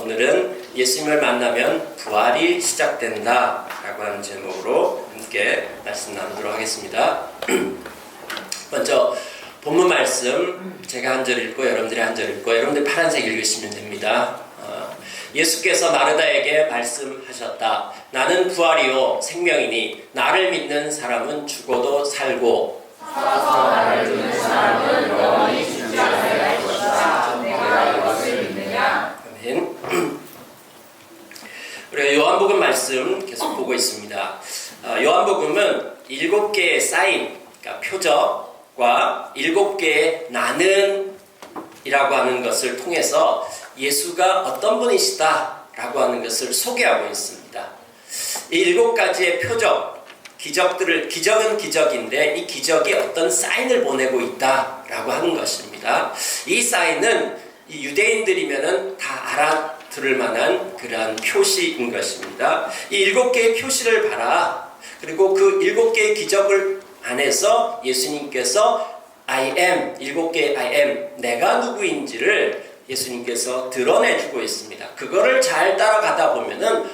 오늘은 예수님을 만나면 부활이 시작된다 라고 하는 제목으로 함께 말씀 나누도록 하겠습니다. 먼저 본문 말씀 제가 한 절 읽고 여러분들이 한 절 읽고 여러분들 파란색 읽으시면 됩니다. 예수께서 마르다에게 말씀하셨다. 나는 부활이요 생명이니 나를 믿는 사람은 죽어도 살고 나를 믿는 사람은 영원히 죽지 않을 것이다. 내가 이것을 믿느냐? 아멘. 우리가 요한복음 말씀 계속 보고 있습니다. 요한복음은 7개의 사인, 그러니까 표적과 7개의 나는 이라고 하는 것을 통해서 예수가 어떤 분이시다 라고 하는 것을 소개하고 있습니다. 이 7가지의 표적, 기적은 기적인데 이 기적이 어떤 사인을 보내고 있다 라고 하는 것입니다. 이 사인은 이 유대인들이면은 다 알아들을 만한 그러한 표시인 것입니다. 이 7개의 표시를 봐라. 그리고 그 7개의 기적을 안에서 예수님께서 I am, 7개의 I am, 내가 누구인지를 예수님께서 드러내주고 있습니다. 그거를 잘 따라가다 보면은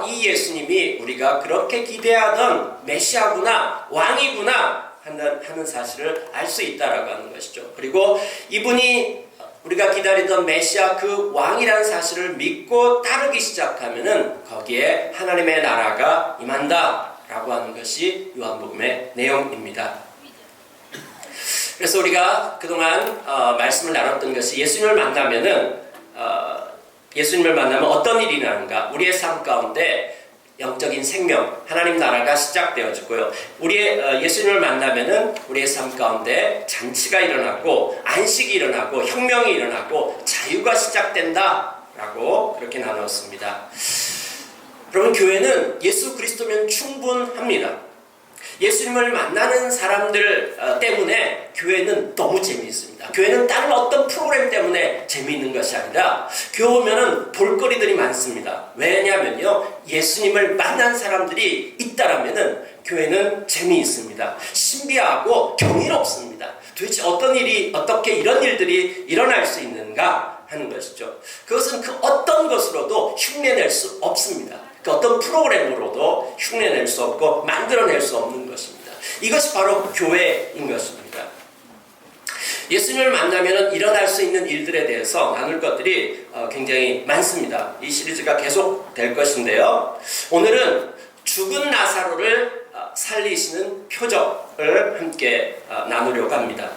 이 예수님이 우리가 그렇게 기대하던 메시아구나, 왕이구나 하는 사실을 알 수 있다라고 하는 것이죠. 그리고 이분이 우리가 기다리던 메시아 그 왕이라는 사실을 믿고 따르기 시작하면은 거기에 하나님의 나라가 임한다라고 하는 것이 요한복음의 내용입니다. 그래서 우리가 그동안 말씀을 나눴던 것이 예수님을 만나면 어떤 일이 일어나는가? 우리의 삶 가운데 영적인 생명, 하나님 나라가 시작되어지고요. 예수님을 만나면은 우리의 삶 가운데 잔치가 일어나고 안식이 일어나고 혁명이 일어나고 자유가 시작된다라고 그렇게 나누었습니다. 여러분, 교회는 예수 그리스도면 충분합니다. 예수님을 만나는 사람들 때문에 교회는 너무 재미있습니다. 교회는 다른 어떤 프로그램 때문에 재미있는 것이 아니라 교회 오면은 볼거리들이 많습니다. 왜냐면요, 예수님을 만난 사람들이 있다라면은 교회는 재미있습니다. 신비하고 경이롭습니다. 도대체 어떻게 이런 일들이 일어날 수 있는가 하는 것이죠. 그것은 그 어떤 것으로도 흉내낼 수 없습니다. 그 어떤 프로그램으로도 흉내낼 수 없고 만들어낼 수 없는 것입니다. 이것이 바로 교회인 것입니다. 예수님을 만나면 일어날 수 있는 일들에 대해서 나눌 것들이 굉장히 많습니다. 이 시리즈가 계속 될 것인데요. 오늘은 죽은 나사로를 살리시는 표적을 함께 나누려고 합니다.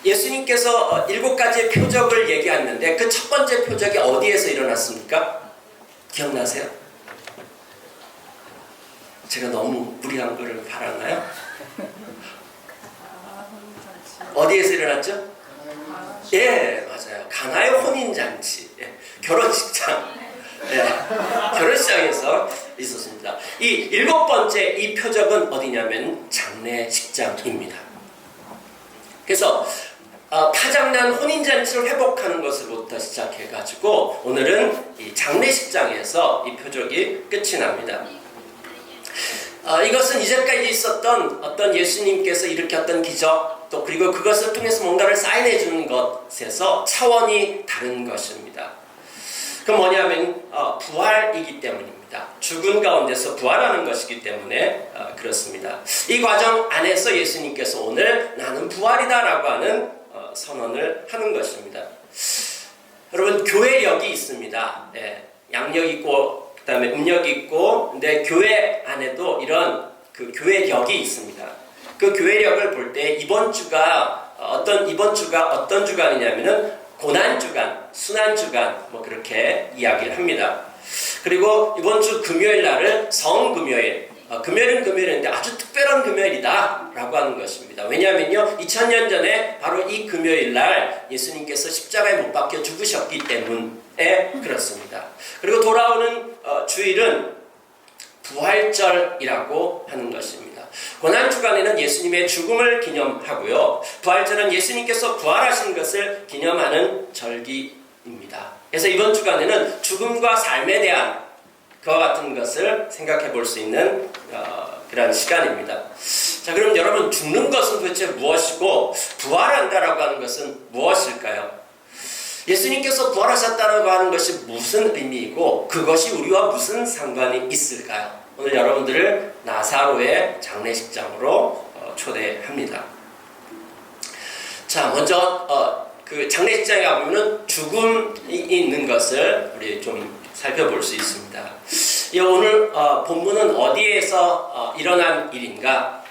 예수님께서 7가지의 표적을 얘기했는데 그 첫 번째 표적이 어디에서 일어났습니까? 기억나세요? 제가 너무 무리한 거를 바랐나요? 어디에서 일어났죠? 예, 맞아요. 가나의 혼인잔치, 결혼식장, 결혼식장에서 있었습니다. 이 7번째 이 표적은 어디냐면 장례식장입니다. 그래서 파장난 혼인잔치를 회복하는 것으로부터 시작해가지고 오늘은 이 장례식장에서 이 표적이 끝이 납니다. 이것은 이제까지 있었던 어떤 예수님께서 일으켰던 기적, 또 그리고 그것을 통해서 뭔가를 사인해 주는 것에서 차원이 다른 것입니다. 그 뭐냐면 부활이기 때문입니다. 죽은 가운데서 부활하는 것이기 때문에 그렇습니다. 이 과정 안에서 예수님께서 오늘 나는 부활이다 라고 하는 선언을 하는 것입니다. 여러분, 교회력이 있습니다. 양력이 있고 그 다음에 음력이 있고, 근데 교회 안에도 이런 그 교회력이 있습니다. 그 교회력을 볼 때 이번 주가 어떤 주간이냐면은 고난주간, 순환주간, 뭐 그렇게 이야기를 합니다. 그리고 이번 주 금요일 날을 성금요일, 금요일은 금요일인데 아주 특별한 금요일이다 라고 하는 것입니다. 왜냐하면요, 2000년 전에 바로 이 금요일 날 예수님께서 십자가에 못 박혀 죽으셨기 때문에 그렇습니다. 그리고 돌아오는 주일은 부활절이라고 하는 것입니다. 고난주간에는 예수님의 죽음을 기념하고요, 부활절은 예수님께서 부활하신 것을 기념하는 절기입니다. 그래서 이번 주간에는 죽음과 삶에 대한 그와 같은 것을 생각해 볼 수 있는 그런 시간입니다. 자, 그럼 여러분, 죽는 것은 도대체 무엇이고 부활한다라고 하는 것은 무엇일까요? 예수님께서 부활하셨다고 하는 것이 무슨 의미이고 그것이 우리와 무슨 상관이 있을까요? 오늘 여러분들을 나사로의 장례식장으로 초대합니다. 자, 먼저 그 장례식장에 가보면 죽음이 있는 것을 우리 좀 살펴볼 수 있습니다. 오늘 본문은 어디에서 일어난 일인가?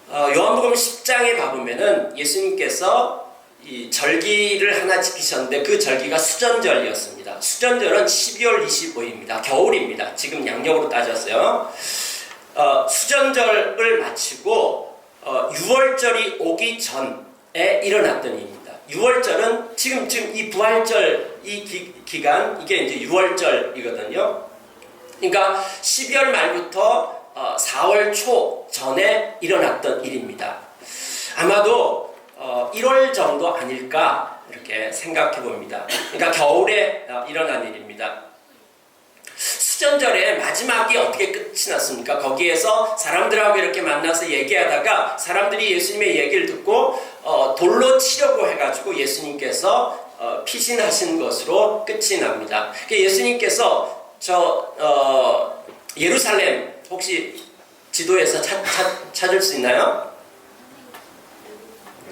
요한복음 10장에 가보면은 예수님께서 이 절기를 하나 지키셨는데 그 절기가 수전절이었습니다. 수전절은 12월 25일입니다. 겨울입니다. 지금 양력으로 따졌어요. 수전절을 마치고 6월절이 오기 전에 일어났던 일입니다. 6월절은 지금 이 부활절 이 기간 이게 이제 6월절이거든요. 그러니까 12월 말부터 4월 초 전에 일어났던 일입니다. 아마도 1월 정도 아닐까 이렇게 생각해 봅니다. 그러니까 겨울에 일어난 일입니다. 수전절의 마지막이 어떻게 끝이 났습니까? 거기에서 사람들하고 이렇게 만나서 얘기하다가 사람들이 예수님의 얘기를 듣고 돌로 치려고 해가지고 예수님께서 피신하신 것으로 끝이 납니다. 예수님께서 예루살렘 혹시 지도에서 찾을 수 있나요?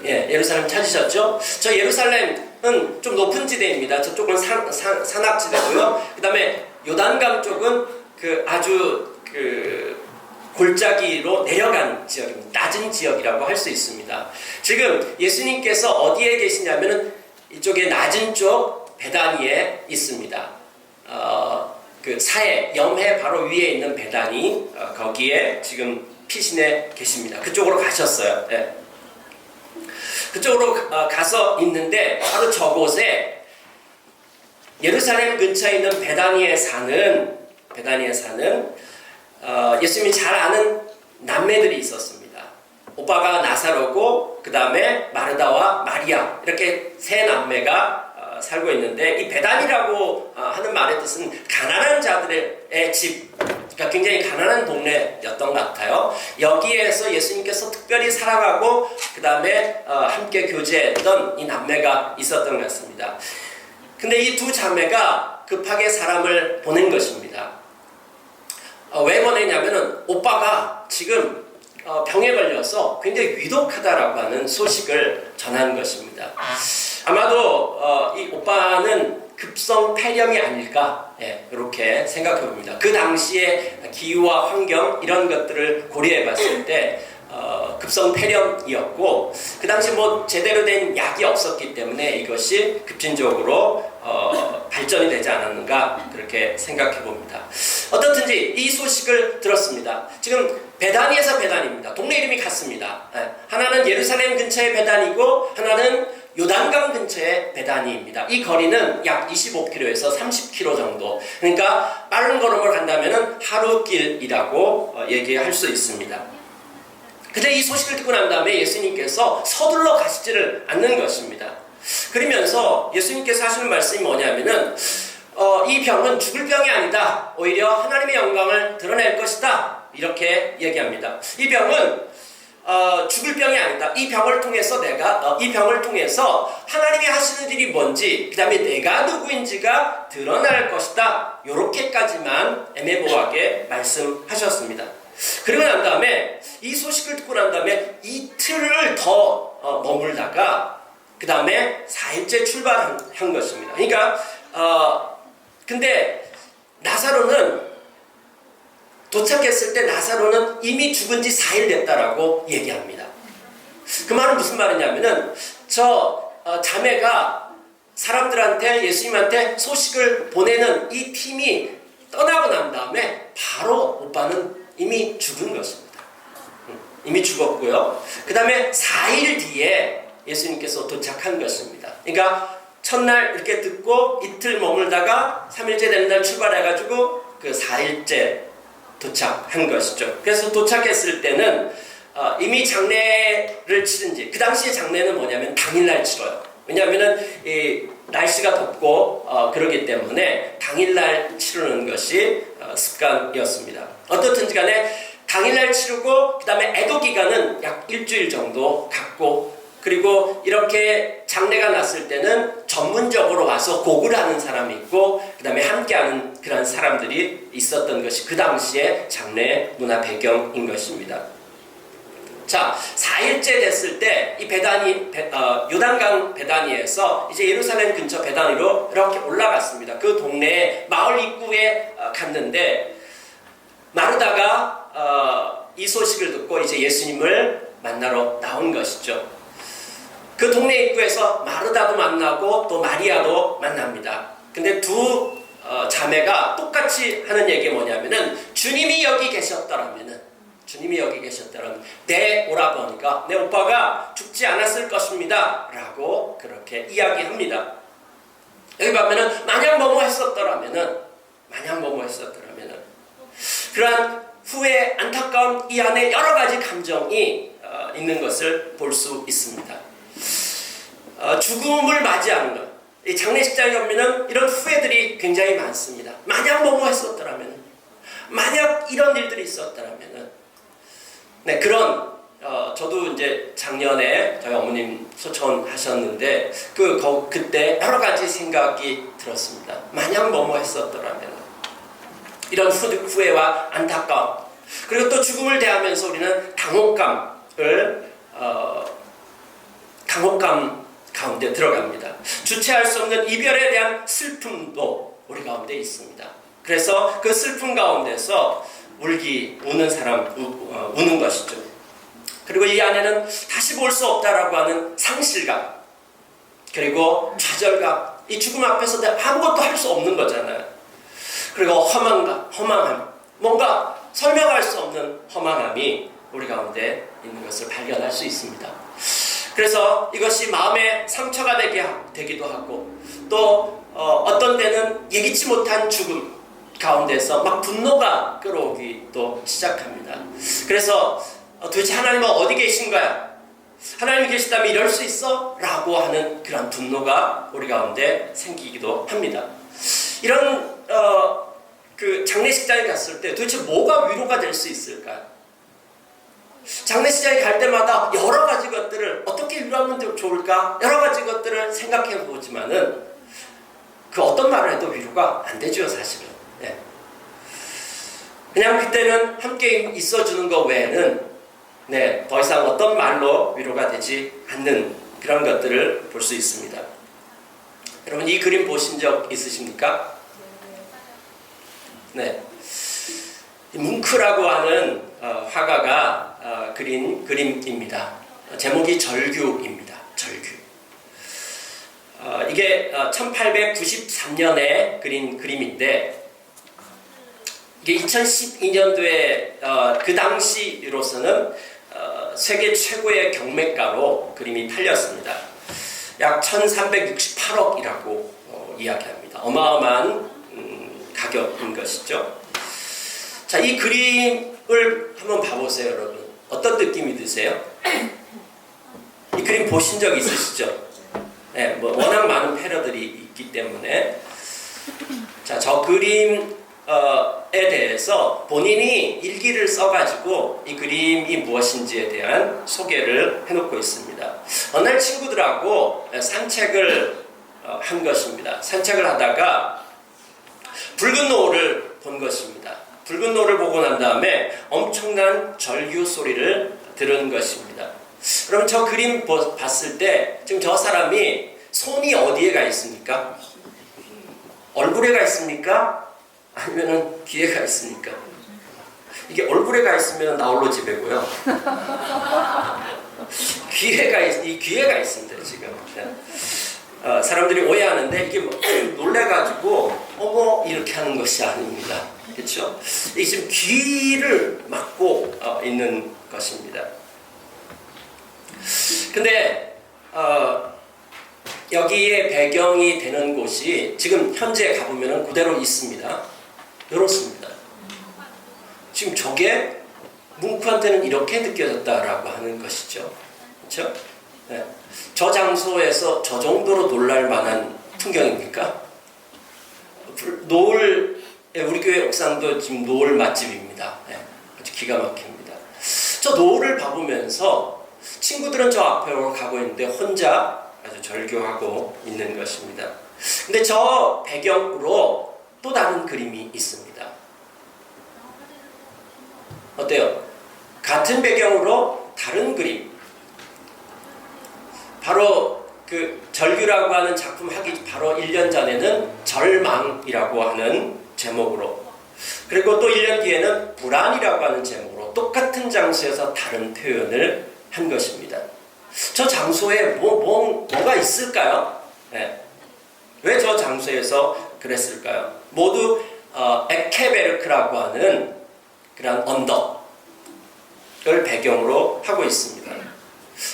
예, 예루살렘 찾으셨죠? 저 예루살렘은 좀 높은 지대입니다. 저쪽은 산악지대고요. 그 다음에 요단강 쪽은 아주 골짜기로 내려간 지역입니다. 낮은 지역이라고 할 수 있습니다. 지금 예수님께서 어디에 계시냐면은 이쪽에 낮은 쪽 베다니에 있습니다. 사해, 염해 바로 위에 있는 베다니, 거기에 지금 피신해 계십니다. 그쪽으로 가셨어요. 네. 그쪽으로 가서 있는데 바로 저곳에 예루살렘 근처에 있는 베다니에 사는 예수님이 잘 아는 남매들이 있었습니다. 오빠가 나사로고 그 다음에 마르다와 마리아 이렇게 세 남매가 살고 있는데 이 베단이라고 하는 말의 뜻은 가난한 자들의 집, 그러니까 굉장히 가난한 동네였던 것 같아요. 여기에서 예수님께서 특별히 사랑하고 그 다음에 함께 교제했던 이 남매가 있었던 것 같습니다. 근데 이 두 자매가 급하게 사람을 보낸 것입니다. 왜 보내냐면은 오빠가 지금 병에 걸려서 굉장히 위독하다라고 하는 소식을 전한 것입니다. 아마도 이 오빠는 급성 폐렴이 아닐까 이렇게 생각해 봅니다. 그 당시에 기후와 환경 이런 것들을 고려해 봤을 때 급성 폐렴이었고 그 당시 제대로 된 약이 없었기 때문에 이것이 급진적으로 발전이 되지 않았는가 그렇게 생각해 봅니다. 어떻든지 이 소식을 들었습니다. 지금 베다니에서 베다니입니다. 동네 이름이 같습니다. 하나는 예루살렘 근처의 베다니고 하나는 요단강 근처의 베다니입니다. 이 거리는 약 25km에서 30km 정도. 그러니까 빠른 걸음을 간다면 하루 길이라고 얘기할 수 있습니다. 근데 이 소식을 듣고 난 다음에 예수님께서 서둘러 가시지를 않는 것입니다. 그러면서 예수님께서 하시는 말씀이 뭐냐면은 이 병은 죽을 병이 아니다. 오히려 하나님의 영광을 드러낼 것이다. 이렇게 얘기합니다. 이 병은 죽을 병이 아니다. 이 병을 통해서 하나님이 하시는 일이 뭔지, 그 다음에 내가 누구인지가 드러날 것이다. 요렇게까지만 애매모호하게 말씀하셨습니다. 그리고 난 다음에 이 소식을 듣고 난 다음에 이틀을 더 머물다가 그 다음에 4일째 출발한 것입니다. 그러니까 근데 나사로는 도착했을 때 나사로는 이미 죽은 지 4일 됐다라고 얘기합니다. 그 말은 무슨 말이냐면은 자매가 사람들한테 예수님한테 소식을 보내는 이 팀이 떠나고 난 다음에 바로 오빠는 이미 죽은 것입니다. 이미 죽었고요. 그 다음에 4일 뒤에 예수님께서 도착한 것입니다. 그러니까 첫날 이렇게 듣고 이틀 머물다가 3일째 되는 날 출발해가지고 그 4일째 도착한 것이죠. 그래서 도착했을 때는 이미 장례를 치른 지, 그 당시에 장례는 뭐냐면 당일날 치러요. 왜냐하면은 날씨가 덥고 그러기 때문에 당일날 치르는 것이 습관이었습니다. 어떻든지 간에 당일날 치르고 그 다음에 애도 기간은 약 일주일 정도 갖고, 그리고 이렇게 장례가 났을 때는 전문적으로 와서 곡을 하는 사람이 있고 그 다음에 함께하는 그런 사람들이 있었던 것이 그 당시의 장례 문화 배경인 것입니다. 자, 4일째 됐을 때 이 요단강 베다니에서 이제 예루살렘 근처 베다니로 이렇게 올라갔습니다. 그 동네에 마을 입구에 갔는데 마르다가 이 소식을 듣고 이제 예수님을 만나러 나온 것이죠. 그 동네 입구에서 마르다도 만나고 또 마리아도 만납니다. 근데 두 자매가 똑같이 하는 얘기가 뭐냐면은 주님이 여기 계셨더라면 내 오라버니가, 내 오빠가 죽지 않았을 것입니다 라고 그렇게 이야기합니다. 여기 보면은 만약 뭐뭐 했었더라면은 그러한 후에 안타까운 이 안에 여러 가지 감정이 있는 것을 볼 수 있습니다. 죽음을 맞이하는 것, 이 장례식장에 가면은 이런 후회들이 굉장히 많습니다. 만약 뭐뭐 했었더라면, 만약 이런 일들이 있었더라면은, 네, 그런 저도 이제 작년에 저희 어머님 소천하셨는데 그때 여러 가지 생각이 들었습니다. 만약 뭐뭐 했었더라면, 이런 후회와 안타까움, 그리고 또 죽음을 대하면서 우리는 당혹감 가운데 들어갑니다. 주체할 수 없는 이별에 대한 슬픔도 우리 가운데 있습니다. 그래서 그 슬픔 가운데서 우는 사람 우는 것이죠. 그리고 이 안에는 다시 볼 수 없다라고 하는 상실감, 그리고 좌절감, 이 죽음 앞에서 아무것도 할 수 없는 거잖아요. 그리고 허망함, 뭔가 설명할 수 없는 허망함이 우리 가운데 있는 것을 발견할 수 있습니다. 그래서 이것이 마음의 상처가 되기도 하고, 또 어떤 때는 예기치 못한 죽음 가운데서 막 분노가 끌어오기 또 시작합니다. 그래서 도대체 하나님은 어디 계신가요? 하나님이 계시다면 이럴 수 있어? 라고 하는 그런 분노가 우리 가운데 생기기도 합니다. 이런 그 장례식장에 갔을 때 도대체 뭐가 위로가 될 수 있을까요? 장례식장에 갈 때마다 여러 가지 것들을 어떻게 위로하면 좋을까? 여러 가지 것들을 생각해 보지만은 그 어떤 말을 해도 위로가 안 되죠, 사실은. 네. 그냥 그때는 함께 있어주는 것 외에는 더 이상 어떤 말로 위로가 되지 않는 그런 것들을 볼 수 있습니다. 여러분, 이 그림 보신 적 있으십니까? 네. 뭉크라고 하는 화가가 그린 그림입니다. 제목이 절규입니다. 절규. 이게 1893년에 그린 그림인데, 이게 2012년도에 그 당시로서는 세계 최고의 경매가로 그림이 팔렸습니다. 약 1368억이라고 이야기합니다. 어마어마한 가격인 것이죠. 자, 이 그림을 한번 봐보세요, 여러분. 어떤 느낌이 드세요? 이 그림 보신 적 있으시죠? 네, 뭐 워낙 많은 패러들이 있기 때문에. 자, 저 그림에 대해서 본인이 일기를 써가지고 이 그림이 무엇인지에 대한 소개를 해놓고 있습니다. 어느 날 친구들하고 산책을 한 것입니다. 산책을 하다가 붉은 노을을 본 것입니다. 붉은 노을을 보고 난 다음에 엄청난 절규 소리를 들은 것입니다. 그럼 저 그림 봤을 때 지금 저 사람이 손이 어디에 가 있습니까? 얼굴에 가 있습니까? 아니면 귀에 가 있습니까? 이게 얼굴에 가 있으면 나홀로 집에고요. 귀에 가 있습니다, 지금. 사람들이 오해하는데 이게 놀래가지고 어머 이렇게 하는 것이 아닙니다. 그렇죠? 이게 지금 귀를 막고 있는 것입니다. 근데 여기에 배경이 되는 곳이 지금 현재 가보면 그대로 있습니다. 이렇습니다. 지금 저게 뭉크한테는 이렇게 느껴졌다라고 하는 것이죠. 그렇죠? 네. 저 장소에서 저 정도로 놀랄 만한 풍경입니까? 우리 교회 옥상도 지금 노을 맛집입니다. 네. 아주 기가 막힙니다. 저 노을을 봐보면서 친구들은 저 앞으로 가고 있는데 혼자 아주 절규하고 있는 것입니다. 근데 저 배경으로 또 다른 그림이 있습니다. 어때요? 같은 배경으로 다른 그림. 바로 그 절규라고 하는 작품 하기 바로 1년 전에는 절망이라고 하는 제목으로, 그리고 또 1년 뒤에는 불안이라고 하는 제목으로 똑같은 장소에서 다른 표현을 한 것입니다. 저 장소에 뭐가 있을까요? 네. 왜 저 장소에서 그랬을까요? 모두 에케베르크라고 하는 그런 언덕을 배경으로 하고 있습니다.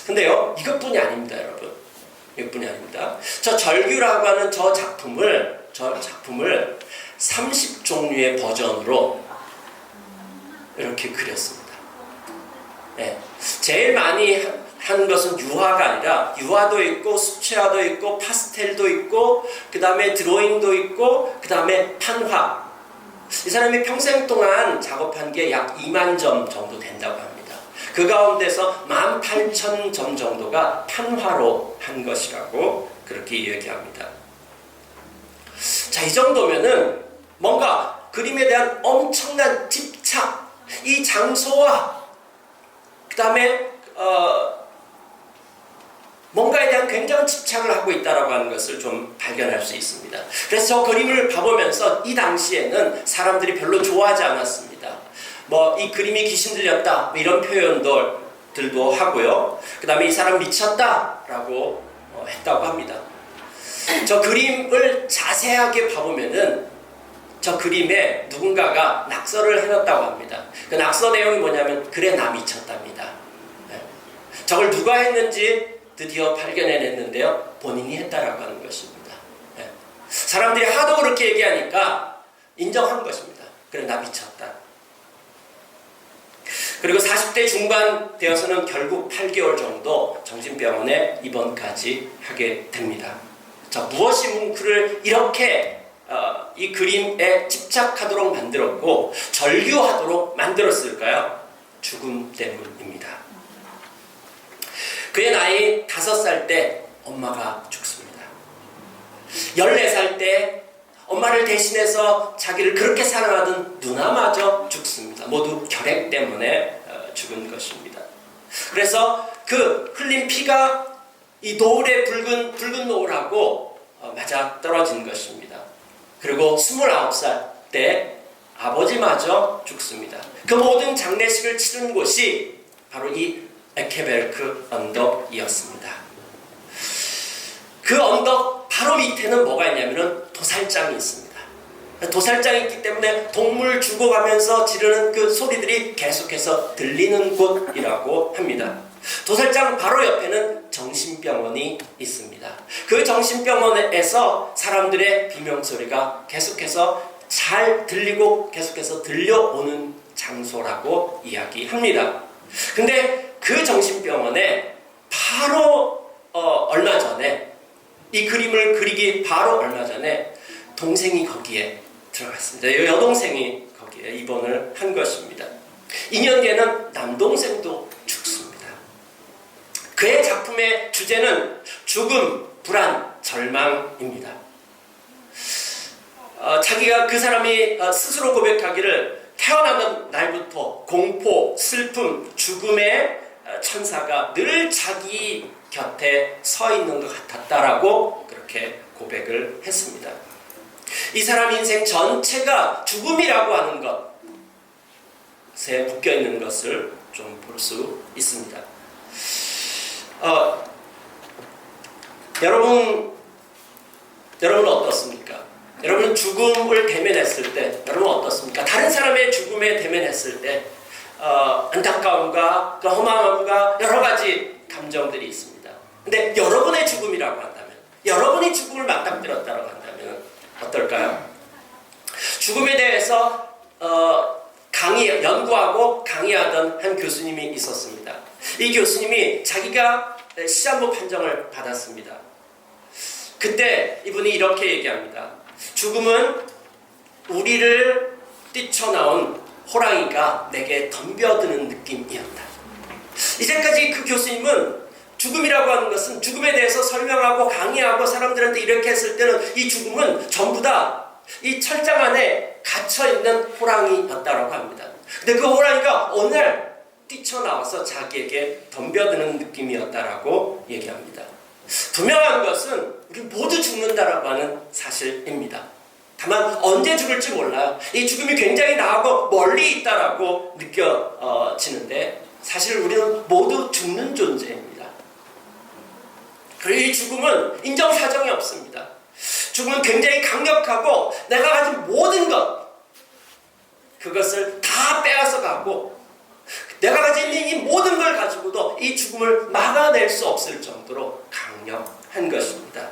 근데요, 이것뿐이 아닙니다, 여러분. 이것뿐이 아닙니다. 저 절규라고 하는 저 작품을 30종류의 버전으로 이렇게 그렸습니다. 네. 제일 많이 한 것은 유화가 아니라 유화도 있고 수채화도 있고 파스텔도 있고 그 다음에 드로잉도 있고 그 다음에 판화. 이 사람이 평생 동안 작업한 게 약 2만 점 정도 된다고 합니다. 그 가운데서 18,000점 정도가 판화로 한 것이라고 그렇게 얘기합니다. 자, 이 정도면은 뭔가 그림에 대한 엄청난 집착, 이 장소와 그 다음에 뭔가에 대한 굉장한 집착을 하고 있다라고 하는 것을 좀 발견할 수 있습니다. 그래서 저 그림을 봐보면서 이 당시에는 사람들이 별로 좋아하지 않았습니다. 뭐 이 그림이 귀신 들렸다 이런 표현들도 하고요. 그 다음에 이 사람 미쳤다라고 했다고 합니다. 저 그림을 자세하게 봐보면은 저 그림에 누군가가 낙서를 해놨다고 합니다. 그 낙서 내용이 뭐냐면 그래 나 미쳤답니다. 네. 저걸 누가 했는지 드디어 발견해냈는데요. 본인이 했다라고 하는 것입니다. 네. 사람들이 하도 그렇게 얘기하니까 인정한 것입니다. 그래 나 미쳤다. 그리고 40대 중반 되어서는 결국 8개월 정도 정신병원에 입원까지 하게 됩니다. 자, 무엇이 뭉크를 이렇게 이 그림에 집착하도록 만들었고 절규하도록 만들었을까요? 죽음 때문입니다. 그의 나이 5살 때 엄마가 죽습니다. 14살 때 엄마를 대신해서 자기를 그렇게 사랑하던 누나마저 죽습니다. 모두 결핵 때문에 죽은 것입니다. 그래서 그 흘린 피가 이 노을의 붉은 노을하고 맞아 떨어진 것입니다. 그리고 29살 때 아버지마저 죽습니다. 그 모든 장례식을 치른 곳이 바로 이 에케베르크 언덕이었습니다. 그 언덕 바로 밑에는 뭐가 있냐면 도살장이 있습니다. 도살장이 있기 때문에 동물 죽어가면서 지르는 그 소리들이 계속해서 들리는 곳이라고 합니다. 도살장 바로 옆에는 정신병원이 있습니다. 그 정신병원에서 사람들의 비명소리가 계속해서 잘 들리고 계속해서 들려오는 장소라고 이야기합니다. 근데 그 정신병원에 바로 얼마 전에 이 그림을 그리기 바로 얼마 전에 동생이 거기에 들어갔습니다. 여동생이 거기에 입원을 한 것입니다. 2년 뒤에는 남동생도 죽습니다. 그의 작품의 주제는 죽음, 불안, 절망입니다. 자기가 그 사람이 스스로 고백하기를 태어나던 날부터 공포, 슬픔, 죽음의 천사가 늘 자기 곁에 서 있는 것 같았다라고 그렇게 고백을 했습니다. 이 사람 인생 전체가 죽음이라고 하는 것에 묶여있는 것을 좀 볼 수 있습니다. 여러분은 어떻습니까? 여러분은 죽음을 대면했을 때 여러분은 어떻습니까? 다른 사람의 죽음에 대면했을 때 안타까움과 또 허망함과 여러 가지 감정들이 있습니다. 근데 여러분의 죽음이라고 한다면, 여러분이 죽음을 맞닥뜨렸다고 한다면 어떨까요? 죽음에 대해서 연구하고 강의하던 한 교수님이 있었습니다. 이 교수님이 자기가 시한부 판정을 받았습니다. 그때 이분이 이렇게 얘기합니다. 죽음은 우리를 뛰쳐나온 호랑이가 내게 덤벼드는 느낌이었다. 이제까지 그 교수님은 죽음이라고 하는 것은 죽음에 대해서 설명하고 강의하고 사람들한테 이렇게 했을 때는 이 죽음은 전부 다 이 철장 안에 갇혀있는 호랑이였다고 합니다. 근데 그 호랑이가 어느 날 뛰쳐나와서 자기에게 덤벼드는 느낌이었다라고 얘기합니다. 분명한 것은 우리 모두 죽는다라고 하는 사실입니다. 다만 언제 죽을지 몰라요. 이 죽음이 굉장히 나하고 멀리 있다라고 느껴지는데 사실 우리는 모두 죽는 존재입니다. 그리고 이 죽음은 인정사정이 없습니다. 죽음은 굉장히 강력하고 내가 가진 모든 것 그것을 다 빼앗아 가고 내가 가진 이 모든 걸 가지고도 이 죽음을 막아낼 수 없을 정도로 강력한 것입니다.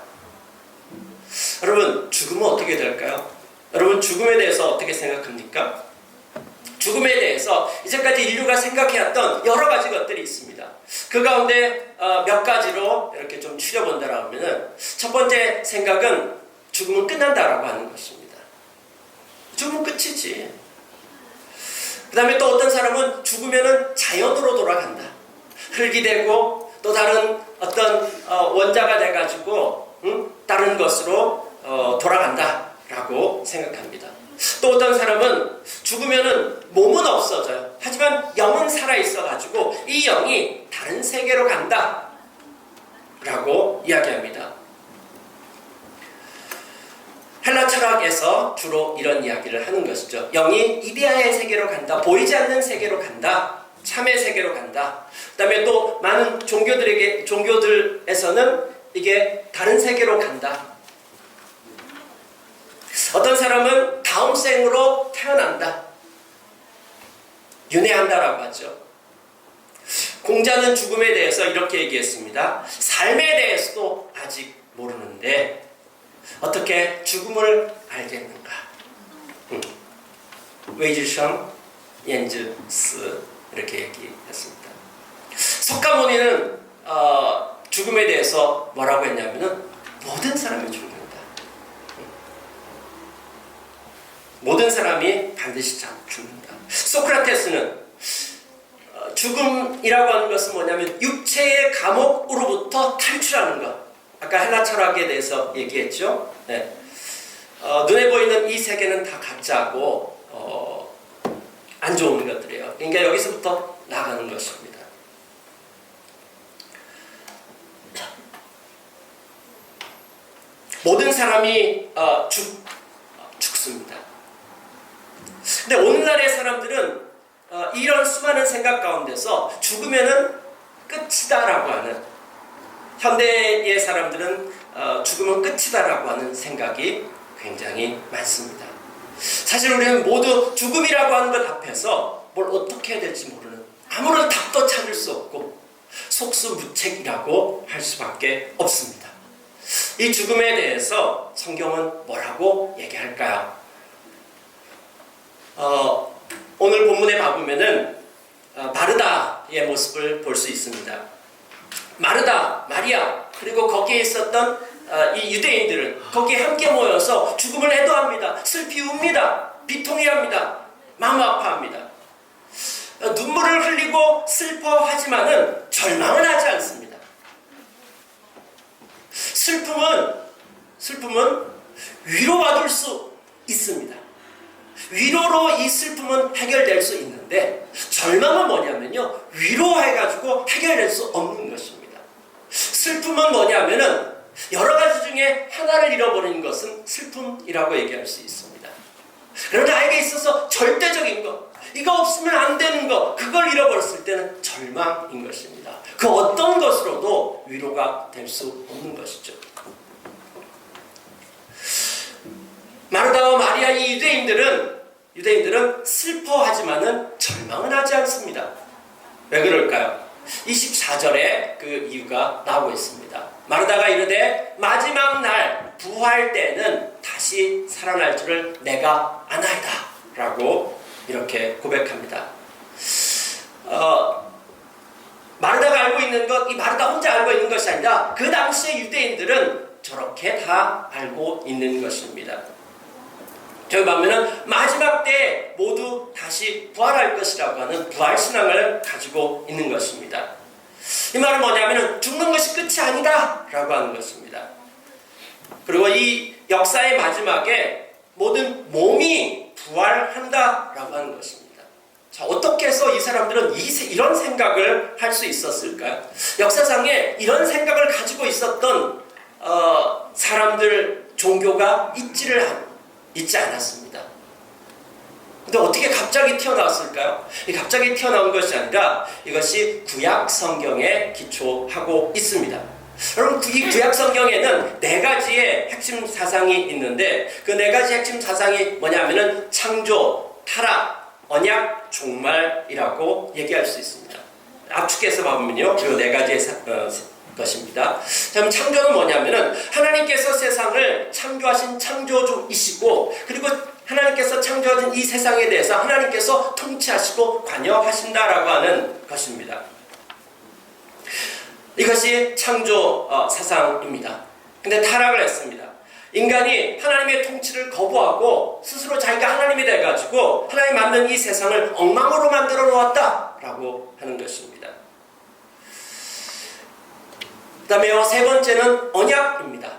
여러분, 죽음은 어떻게 될까요? 여러분, 죽음에 대해서 어떻게 생각합니까? 죽음에 대해서 이제까지 인류가 생각해왔던 여러 가지 것들이 있습니다. 그 가운데 몇 가지로 이렇게 좀 추려본다라고 하면은 첫 번째 생각은 죽음은 끝난다라고 하는 것입니다. 죽음은 끝이지. 그 다음에 또 어떤 사람은 죽으면은 자연으로 돌아간다. 흙이 되고 또 다른 어떤 원자가 돼가지고 다른 것으로 돌아간다라고 생각합니다. 또 어떤 사람은 죽으면은 몸은 없어져요. 하지만 영은 살아있어가지고 이 영이 다른 세계로 간다 라고 이야기합니다. 헬라 철학에서 주로 이런 이야기를 하는 것이죠. 영이 이데아의 세계로 간다, 보이지 않는 세계로 간다, 참의 세계로 간다. 그 다음에 또 많은 종교들에서는 이게 다른 세계로 간다. 어떤 사람은 다음 생으로 태어난다, 윤회한다라고 하죠. 공자는 죽음에 대해서 이렇게 얘기했습니다. 삶에 대해서도 아직 모르는데 어떻게 죽음을 알겠는가? 웨이즈션 옌즈스 이렇게 얘기했습니다. 석가모니는 죽음에 대해서 뭐라고 했냐면은 모든 사람이 죽는다. 모든 사람이 반드시 죽는다. 소크라테스는 죽음이라고 하는 것은 뭐냐면 육체의 감옥으로부터 탈출하는 것. 아까 헬라 철학에 대해서 얘기했죠. 네. 눈에 보이는 이 세계는 다 가짜고 안 좋은 것들이에요. 그러니까 여기서부터 나가는 것입니다. 모든 사람이 죽습니다. 근데 오늘날의 사람들은 이런 수많은 생각 가운데서 죽으면은 끝이다라고 하는, 현대의 사람들은 죽음은 끝이다라고 하는 생각이 굉장히 많습니다. 사실 우리는 모두 죽음이라고 하는 것 앞에서 뭘 어떻게 해야 될지 모르는, 아무런 답도 찾을 수 없고 속수무책이라고 할 수밖에 없습니다. 이 죽음에 대해서 성경은 뭐라고 얘기할까요? 오늘 본문에 봐보면은 마르다의 모습을 볼 수 있습니다. 마르다, 마리아, 그리고 거기에 있었던 이 유대인들은 거기에 함께 모여서 죽음을 애도합니다. 슬피 웁니다. 비통해합니다. 마음 아파합니다. 눈물을 흘리고 슬퍼하지만은 절망은 하지 않습니다. 슬픔은 위로받을 수 있습니다. 위로로 이 슬픔은 해결될 수 있는데, 절망은 뭐냐면요, 위로해가지고 해결될 수 없는 것입니다. 슬픔은 뭐냐면은 여러 가지 중에 하나를 잃어버리는 것은 슬픔이라고 얘기할 수 있습니다. 그러나 나에게 있어서 절대적인 것, 이거 없으면 안 되는 것, 그걸 잃어버렸을 때는 절망인 것입니다. 그 어떤 것으로도 위로가 될 수 없는 것이죠. 마르다와 마리아, 이 유대인들은 슬퍼하지만은 절망은 하지 않습니다. 왜 그럴까요? 24절에 그 이유가 나오고 있습니다. 마르다가 이르되 마지막 날 부활 때는 다시 살아날 줄을 내가 아나이다 라고 이렇게 고백합니다. 마르다가 알고 있는 것, 이 마르다 혼자 알고 있는 것이 아니라 그 당시의 유대인들은 저렇게 다 알고 있는 것입니다. 저기 보면은 마지막 때 모두 다시 다시 부활할 것이라고 하는 부활신앙을 가지고 있는 것입니다. 이 말은 뭐냐면 죽는 것이 끝이 아니다 라고 하는 것입니다. 그리고 이 역사의 마지막에 모든 몸이 부활한다 라고 하는 것입니다. 자, 어떻게 해서 이 사람들은 이런 생각을 할 수 있었을까요? 역사상에 이런 생각을 가지고 있었던 사람들, 종교가 있지 않았습니다. 근데 어떻게 갑자기 튀어나왔을까요? 갑자기 튀어나온 것이 아니라 이것이 구약 성경에 기초하고 있습니다. 여러분, 이 구약 성경에는 4가지의 핵심 사상이 있는데 그 4가지 핵심 사상이 뭐냐면은 창조, 타락, 언약, 종말이라고 얘기할 수 있습니다. 압축해서 보면요, 그 4가지의 것입니다. 그럼 창조는 뭐냐면은 하나님께서 세상을 창조하신 창조주이시고, 그리고 하나님께서 창조하신 이 세상에 대해서 하나님께서 통치하시고 관여하신다라고 하는 것입니다. 이것이 창조 사상입니다. 근데 타락을 했습니다. 인간이 하나님의 통치를 거부하고 스스로 자기가 하나님이 돼가지고 하나님 만든 이 세상을 엉망으로 만들어 놓았다라고 하는 것입니다. 그 다음에 3번째는 언약입니다.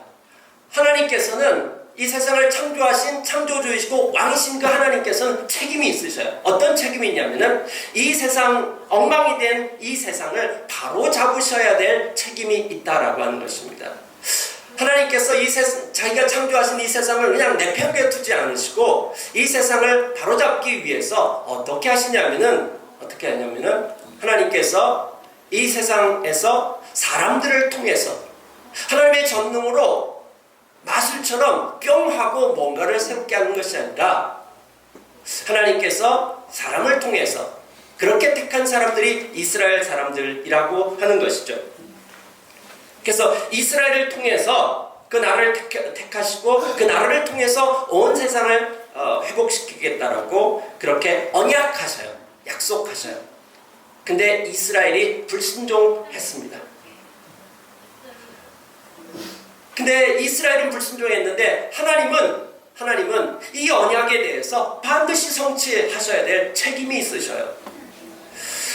하나님께서는 이 세상을 창조하신 창조주이시고 왕이신 그 하나님께서는 책임이 있으셔요. 어떤 책임이 있냐면은 이 세상, 엉망이 된 이 세상을 바로 잡으셔야 될 책임이 있다라고 하는 것입니다. 하나님께서 자기가 창조하신 이 세상을 그냥 내팽개 두지 않으시고 이 세상을 바로잡기 위해서 어떻게 하냐면은 하나님께서 이 세상에서 사람들을 통해서 하나님의 전능으로 마술처럼 뿅 하고 뭔가를 새롭게 하는 것이 아니라 하나님께서 사람을 통해서 그렇게 택한 사람들이 이스라엘 사람들이라고 하는 것이죠. 그래서 이스라엘을 통해서 그 나라를 택하시고 그 나라를 통해서 온 세상을 회복시키겠다라고 그렇게 언약하셔요. 약속하셔요. 근데 이스라엘이 불순종했습니다. 근데 이스라엘은 불순종했는데 하나님은 이 언약에 대해서 반드시 성취하셔야 될 책임이 있으셔요.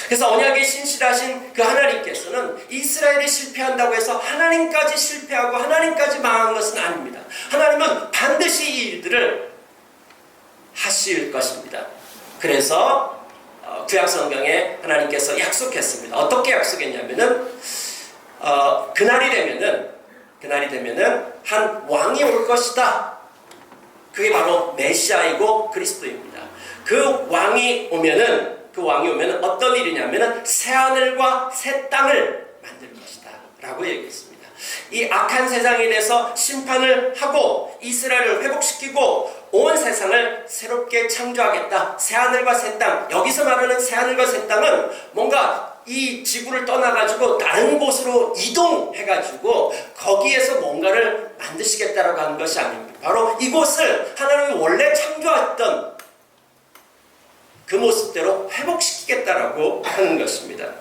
그래서 언약에 신실하신 그 하나님께서는 이스라엘이 실패한다고 해서 하나님까지 실패하고 하나님까지 망한 것은 아닙니다. 하나님은 반드시 이 일들을 하실 것입니다. 그래서 구약 성경에 하나님께서 약속했습니다. 어떻게 약속했냐면은 그날이 되면은 한 왕이 올 것이다. 그게 바로 메시아이고 그리스도입니다. 그 왕이 오면은 어떤 일이냐면은 새 하늘과 새 땅을 만들 것이다 라고 얘기했습니다. 이 악한 세상에 대해서 심판을 하고 이스라엘을 회복시키고 온 세상을 새롭게 창조하겠다. 새 하늘과 새 땅. 여기서 말하는 새 하늘과 새 땅은 뭔가 이 지구를 떠나가지고 다른 곳으로 이동해가지고 거기에서 뭔가를 만드시겠다라고 하는 것이 아닙니다. 바로 이곳을 하나님이 원래 창조했던 그 모습대로 회복시키겠다라고 하는 것입니다.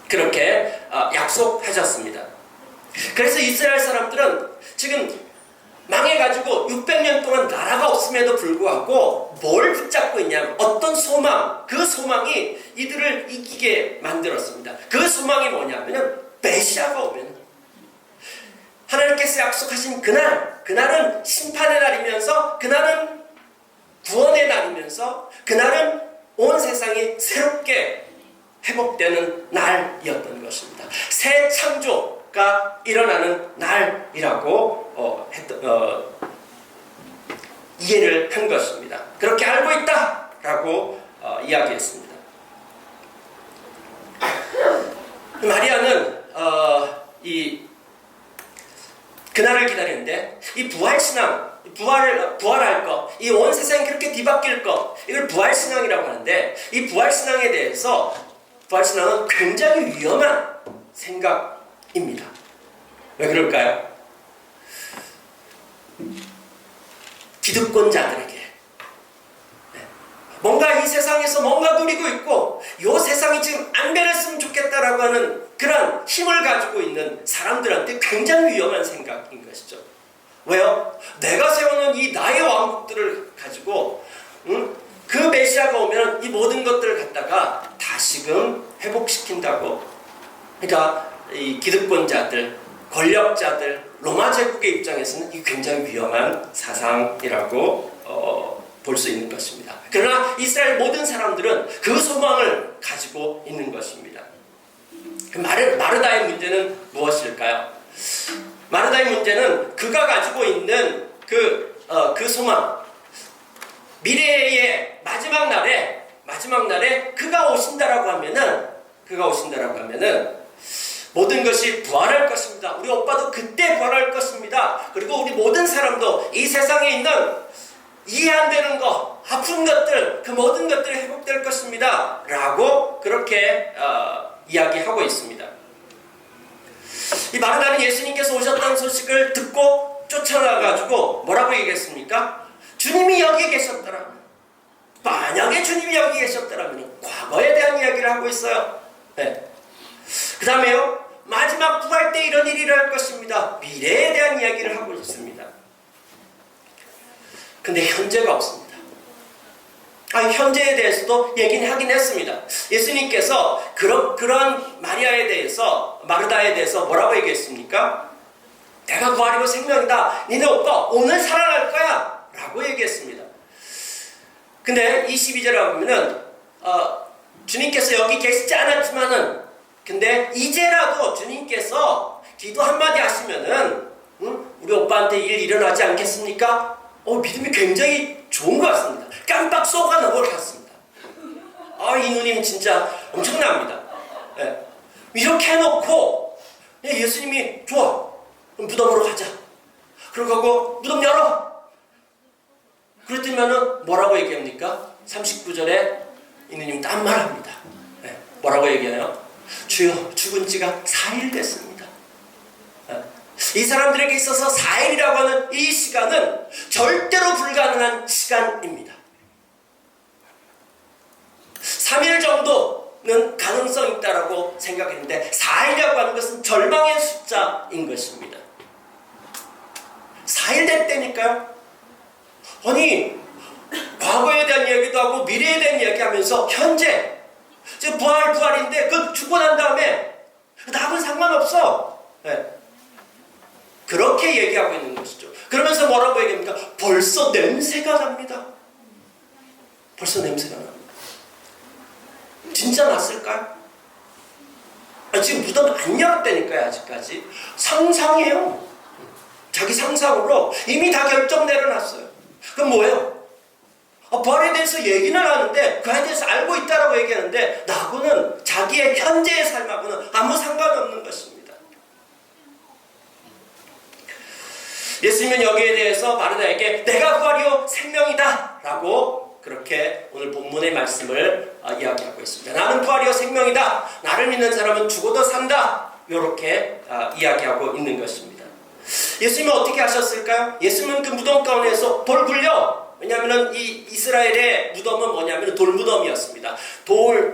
그렇게 약속하셨습니다. 그래서 이스라엘 사람들은 지금 망해가지고 600년 동안 나라가 없음에도 불구하고 뭘 붙잡고 있냐면 어떤 소망, 그 소망이 이들을 이기게 만들었습니다. 그 소망이 뭐냐면 메시아가 오면 하나님께서 약속하신 그날은 심판의 날이면서 그날은 구원의 날이면서 그날은 온 세상이 새롭게 회복되는 날이었던 것입니다. 새 창조가 일어나는 날이라고 이해를 한 것입니다. 그렇게 알고 있다라고 이야기했습니다. 마리아는 그날을 기다리는데 이 부활신앙, 부활할 것, 이 온 세상이 그렇게 뒤바뀔 것, 이걸 부활신앙이라고 하는데 이 부활신앙에 대해서 부활신앙은 굉장히 위험한 생각입니다. 왜 그럴까요? 기득권자들에게 뭔가 이 세상에서 뭔가 누리고 있고 이 세상이 지금 안 변했으면 좋겠다라고 하는 그런 힘을 가지고 있는 사람들한테 굉장히 위험한 생각인 것이죠. 왜요? 내가 세워놓은 이 나의 왕국들을 가지고 그 메시아가 오면 이 모든 것들을 갖다가 다시금 회복시킨다고. 그러니까 이 기득권자들, 권력자들, 로마 제국의 입장에서는 이 굉장히 위험한 사상이라고 볼 수 있는 것입니다. 그러나 이스라엘 모든 사람들은 그 소망을 가지고 있는 것입니다. 마르다의 문제는 무엇일까요? 마르다의 문제는 그가 가지고 있는 그 소망, 미래의 마지막 날에 그가 오신다라고 하면은 모든 것이 부활할 것입니다. 우리 오빠도 그때 부활할 것입니다. 그리고 우리 모든 사람도 이 세상에 있는 이해 안 되는 것, 아픈 것들, 그 모든 것들이 회복될 것입니다. 라고 그렇게 이야기하고 있습니다. 이 마르다는 예수님께서 오셨다는 소식을 듣고 쫓아나가지고 뭐라고 얘기했습니까? 주님이 여기 계셨더라면, 만약에 주님이 여기 계셨더라면, 과거에 대한 이야기를 하고 있어요. 네. 그 다음에요, 마지막 부활 때 이런 일이 일어날 것입니다. 미래에 대한 이야기를 하고 있습니다. 근데 현재가 없습니다. 현재에 대해서도 얘기는 하긴 했습니다. 예수님께서 그런 마르다에 대해서 뭐라고 얘기했습니까? 내가 부활이고 생명이다. 니네 오빠 오늘 살아날 거야. 라고 얘기했습니다. 근데 22절에 보면은 주님께서 여기 계시지 않았지만은 근데 이제라도 주님께서 기도 한마디 하시면은 우리 오빠한테 일 일어나지 않겠습니까? 믿음이 굉장히 좋은 것 같습니다. 깜빡 쏘가 넘어갔습니다. 이 누님 진짜 엄청납니다. 네. 이렇게 해놓고 예수님이 좋아, 그럼 무덤으로 가자. 그러고 무덤 열어. 그랬더니만은 뭐라고 얘기합니까? 39절에 이 누님 딴 말합니다. 네. 뭐라고 얘기해요? 주여, 죽은 지가 4일 됐습니다. 네. 이 사람들에게 있어서 4일이라고 하는 이 시간은 절대로 불가능한 시간입니다. 3일 정도는 가능성이 있다고 생각했는데 4일이라고 하는 것은 절망의 숫자인 것입니다. 4일 됐다니까요. 아니, 과거에 대한 이야기도 하고 미래에 대한 이야기하면서 현재 지금 부활인데 그 죽고 난 다음에 나하고는 상관없어. 네. 그렇게 얘기하고 있는 것이죠. 그러면서 뭐라고 얘기합니까? 벌써 냄새가 납니다. 벌써 냄새가 납니다. 진짜 났을까요? 지금 무덤 안 열었다니까요. 아직까지 상상이에요. 자기 상상으로 이미 다 결정 내려놨어요. 그럼 뭐예요? 부활에 대해서 얘기는 하는데 그에 대해서 알고 있다라고 얘기하는데 나하고는 자기의 현재의 삶하고는 아무 상관없는 것입니다. 예수님은 여기에 대해서 마르다에게 내가 부활이요 생명이다 라고 그렇게 오늘 본문의 말씀을 이야기하고 있습니다. 나는 부활이요 생명이다. 나를 믿는 사람은 죽어도 산다. 이렇게 이야기하고 있는 것입니다. 예수님은 어떻게 하셨을까요? 예수님은 그 무덤 가운데서 돌 굴려. 왜냐하면 이 이스라엘의 무덤은 뭐냐면 돌무덤이었습니다.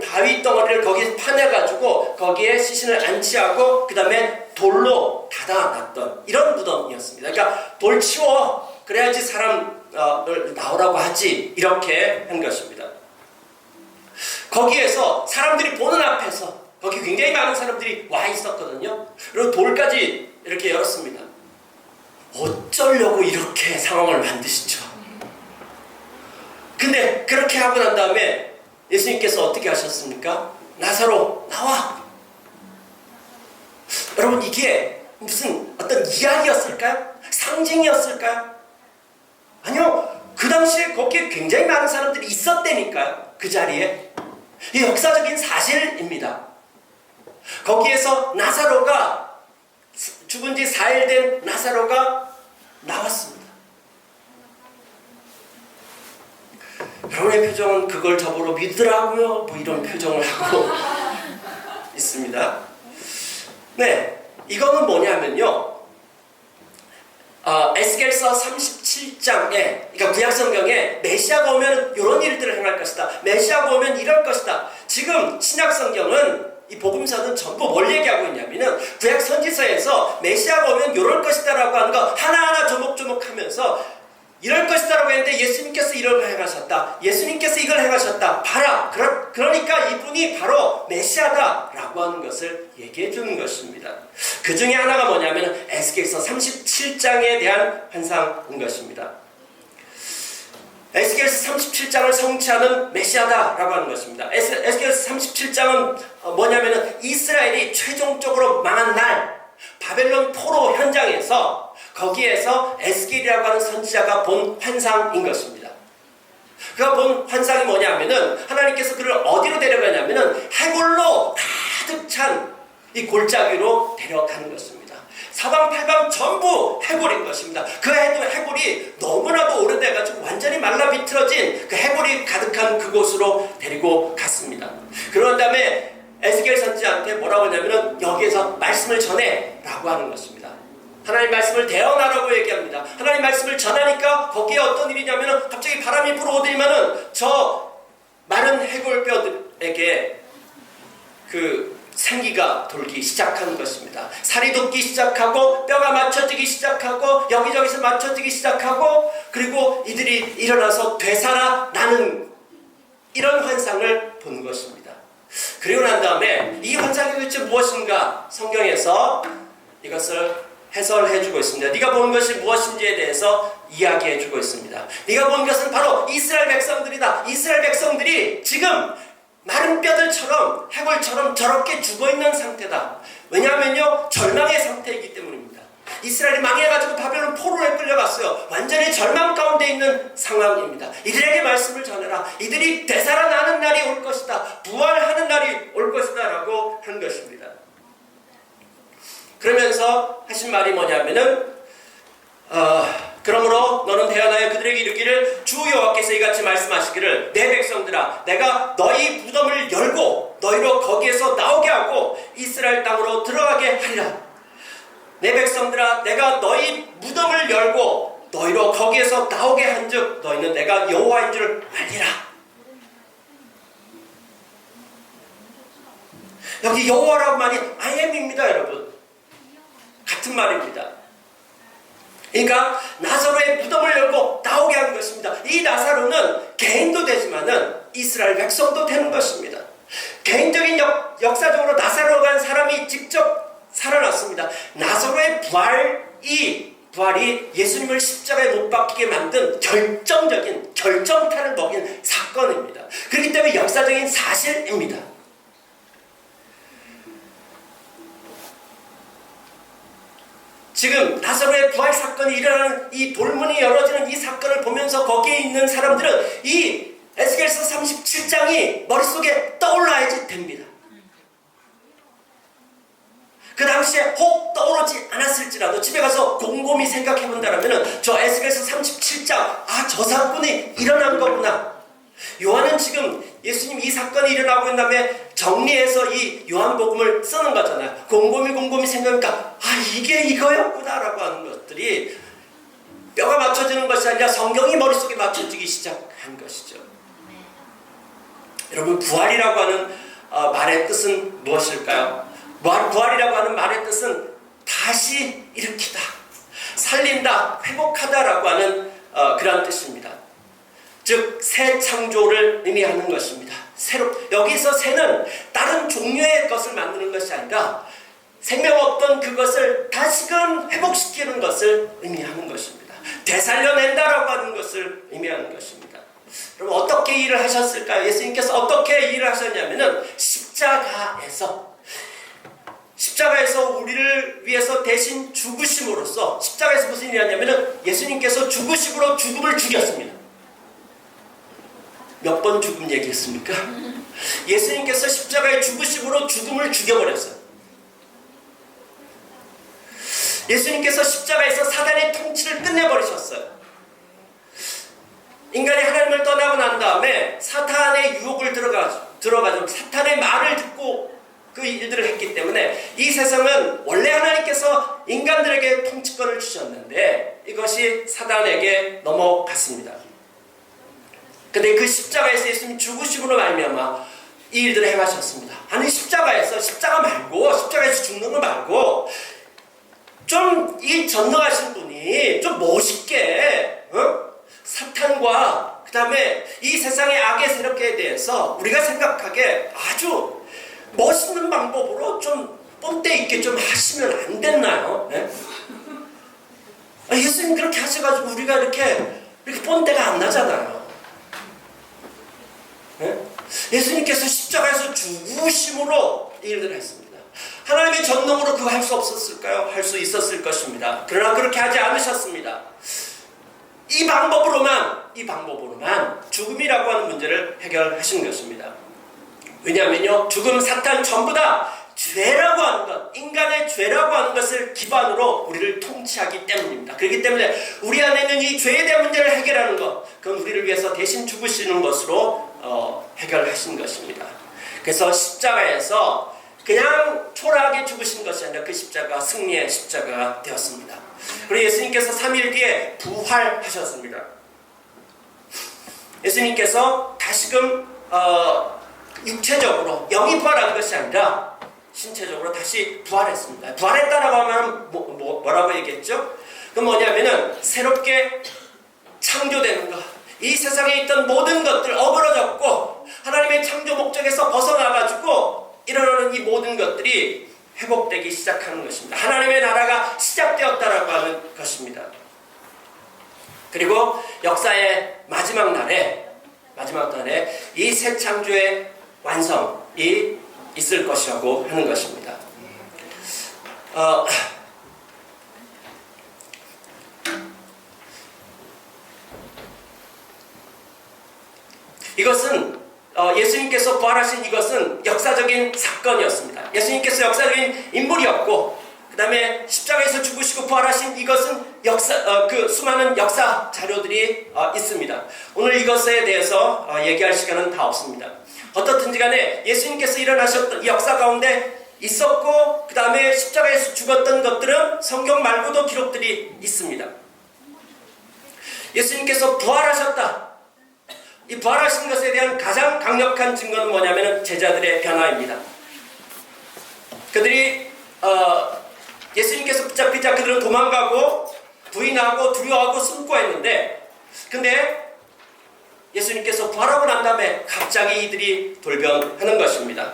바위 덩어리를 거기에 파내가지고 거기에 시신을 안치하고 그 다음에 돌로 닫아놨던 이런 무덤이었습니다. 그러니까 돌 치워 그래야지 사람을 나오라고 하지 이렇게 한 것입니다. 거기에서 사람들이 보는 앞에서 거기 굉장히 많은 사람들이 와 있었거든요. 그리고 돌까지 이렇게 열었습니다. 어쩌려고 이렇게 상황을 만드시죠? 근데 그렇게 하고 난 다음에 예수님께서 어떻게 하셨습니까? 나사로 나와. 여러분 이게 무슨 어떤 이야기였을까요? 상징이었을까요? 아니요. 그 당시에 거기에 굉장히 많은 사람들이 있었다니까요. 그 자리에. 이 역사적인 사실입니다. 거기에서 나사로가 죽은 지 4일 된 나사로가 나왔습니다. 여러분의 표정은 그걸 저보러 믿으라고요? 뭐 이런 표정을 하고 있습니다. 네, 이거는 뭐냐면요. 에스겔서 37장에, 그러니까 구약성경에 메시아가 오면 이런 일들을 행할 것이다. 메시아가 오면 이럴 것이다. 지금 신약성경은 이 복음서는 전부 뭘 얘기하고 있냐면은 구약 선지서에서 메시아가 오면 이럴 것이다 라고 하는 거 하나하나 조목조목 하면서 이럴 것이다라고 했는데 예수님께서 이걸 행하셨다. 예수님께서 이걸 행하셨다. 봐라. 그러니까 이분이 바로 메시아다라고 하는 것을 얘기해 주는 것입니다. 그 중에 하나가 뭐냐면 에스겔서 37장에 대한 환상인 것입니다. 에스겔서 37장을 성취하는 메시아다라고 하는 것입니다. 에스겔서 37장은 뭐냐면은 이스라엘이 최종적으로 망한 날 바벨론 포로 현장에서 거기에서 에스겔이라고 하는 선지자가 본 환상인 것입니다. 그가 본 환상이 뭐냐면은 하나님께서 그를 어디로 데려가냐면은 해골로 가득 찬 이 골짜기로 데려가는 것입니다. 사방팔방 전부 해골인 것입니다. 그 해골이 너무나도 오래돼가지고 완전히 말라 비틀어진 그 해골이 가득한 그곳으로 데리고 갔습니다. 그런 다음에 에스겔 선지자한테 뭐라고 하냐면은 여기에서 말씀을 전해 라고 하는 것입니다. 하나님 말씀을 대언하라고 얘기합니다. 하나님 말씀을 전하니까 거기에 어떤 일이냐면은 갑자기 바람이 불어오더니만은 저 마른 해골뼈들에게 그 생기가 돌기 시작하는 것입니다. 살이 돋기 시작하고 뼈가 맞춰지기 시작하고 여기저기서 맞춰지기 시작하고 그리고 이들이 일어나서 되살아나는 이런 환상을 본 것입니다. 그리고 난 다음에 이 환상이 도대체 무엇인가 성경에서 이것을 해설해주고 있습니다. 네가 본 것이 무엇인지에 대해서 이야기해주고 있습니다. 네가 본 것은 바로 이스라엘 백성들이다. 이스라엘 백성들이 지금 마른 뼈들처럼 해골처럼 저렇게 죽어있는 상태다. 왜냐하면요 절망의 상태이기 때문입니다. 이스라엘이 망해가지고 바벨론 포로에 끌려갔어요. 완전히 절망 가운데 있는 상황입니다. 이들에게 말씀을 전해라. 이들이 되살아나는 날이 올 것이다. 부활하는 날이 올 것이다 라고 한 것입니다. 그러면서 하신 말이 뭐냐면은 그러므로 너는 대언하여 그들에게 이르기를 주 여호와께서 이같이 말씀하시기를 내 백성들아 내가 너희 무덤을 열고 너희로 거기에서 나오게 하고 이스라엘 땅으로 들어가게 하리라. 내 백성들아 내가 너희 무덤을 열고 너희로 거기에서 나오게 한즉 너희는 내가 여호와인 줄 알리라. 여기 여호와라고 말이 I am입니다 여러분. 같은 말입니다. 그러니까 나사로의 무덤을 열고 나오게 한 것입니다. 이 나사로는 개인도 되지만은 이스라엘 백성도 되는 것입니다. 개인적인 역사적으로 나사로가 한 사람이 직접 살아났습니다. 나사로의 부활이 예수님을 십자가에 못 박히게 만든 결정적인 결정타를 먹인 사건입니다. 그렇기 때문에 역사적인 사실입니다. 지금 나사로의 부활 사건이 일어나는 이 돌문이 열어지는 이 사건을 보면서 거기에 있는 사람들은 이 에스겔서 37장이 머릿속에 떠올라야지 됩니다. 그 당시에 혹 떠오르지 않았을지라도 집에 가서 곰곰이 생각해 본다면 저 에스겔서 37장 저 사건이 일어난 거구나. 요한은 지금 예수님 이 사건이 일어나고 난 다음에 정리해서 이 요한복음을 쓰는 거잖아요. 곰곰이 생각하니까 이게 이거였구나 라고 하는 것들이 뼈가 맞춰지는 것이 아니라 성경이 머릿속에 맞춰지기 시작한 것이죠. 여러분 부활이라고 하는 말의 뜻은 무엇일까요? 부활이라고 하는 말의 뜻은 다시 일으키다, 살린다, 회복하다라고 하는 그런 뜻입니다. 즉 새 창조를 의미하는 것입니다. 여기서 새는 다른 종류의 것을 만드는 것이 아니라 생명 없던 그것을 다시금 회복시키는 것을 의미하는 것입니다. 되살려낸다라고 하는 것을 의미하는 것입니다. 그럼 어떻게 일을 하셨을까요? 예수님께서 어떻게 일을 하셨냐면은 십자가에서 우리를 위해서 대신 죽으심으로써 십자가에서 무슨 일이 하냐면은 예수님께서 죽으심으로 죽음을 죽였습니다. 몇 번 죽음 얘기했습니까? 예수님께서 십자가의 죽으심으로 죽음을 죽여버렸어요. 예수님께서 십자가에서 사단의 통치를 끝내버리셨어요. 인간이 하나님을 떠나고 난 다음에 사탄의 유혹을 들어가지고 사탄의 말을 듣고 그 일들을 했기 때문에 이 세상은 원래 하나님께서 인간들에게 통치권을 주셨는데 이것이 사단에게 넘어갔습니다. 근데 그 십자가에서 예수님 죽으심으로 말미암아 이 일들을 행하셨습니다. 아니 십자가 말고 십자가에서 죽는 거 말고 좀 이 전능하신 분이 좀 멋있게 사탄과 그 다음에 이 세상의 악의 세력에 대해서 우리가 생각하기에 아주 멋있는 방법으로 좀 뽐때 있게 좀 하시면 안 됐나요? 네? 예수님 그렇게 하셔가지고 우리가 이렇게 뽐때가 안 나잖아요. 네? 예수님께서 십자가에서 죽으심으로 이 일을 했습니다. 하나님의 전능으로 그거 할 수 없었을까요? 할 수 있었을 것입니다. 그러나 그렇게 하지 않으셨습니다. 이 방법으로만 죽음이라고 하는 문제를 해결하신 것입니다. 왜냐하면요, 죽음, 사탄 전부 다 죄라고 하는 것, 인간의 죄라고 하는 것을 기반으로 우리를 통치하기 때문입니다. 그렇기 때문에 우리 안에 있는 이 죄에 대한 문제를 해결하는 것, 그건 우리를 위해서 대신 죽으시는 것으로 해결하신 것입니다. 그래서 십자가에서 그냥 초라하게 죽으신 것이 아니라 그 십자가 승리의 십자가가 되었습니다. 그리고 예수님께서 3일 뒤에 부활하셨습니다. 예수님께서 다시금 육체적으로 영이 부활한 것이 아니라 신체적으로 다시 부활했습니다. 부활했다라고 하면 뭐라고 얘기했죠? 그건 뭐냐면은 새롭게 창조되는 것, 이 세상에 있던 모든 것들 어그러졌고 하나님의 창조 목적에서 벗어나가지고 일어나는 이 모든 것들이 회복되기 시작하는 것입니다. 하나님의 나라가 시작되었다라고 하는 것입니다. 그리고 역사의 마지막 날에 이 새 창조의 완성이 있을 것이라고 하는 것입니다. 이것은 예수님께서 부활하신 이것은 역사적인 사건이었습니다. 예수님께서 역사적인 인물이었고, 그 다음에 십자가에서 죽으시고 부활하신 이것은 그 수많은 역사 자료들이 있습니다. 오늘 이것에 대해서 얘기할 시간은 다 없습니다. 어떻든지 간에 예수님께서 일어나셨던 이 역사 가운데 있었고, 그 다음에 십자가에서 죽었던 것들은 성경 말고도 기록들이 있습니다. 예수님께서 부활하셨다. 이 부활하신 것에 대한 가장 강력한 증거는 뭐냐면 제자들의 변화입니다. 그들이 예수님께서 붙잡히자 그들은 도망가고 부인하고 두려워하고 숨고 했는데, 근데 예수님께서 부활하고 난 다음에 갑자기 이들이 돌변하는 것입니다.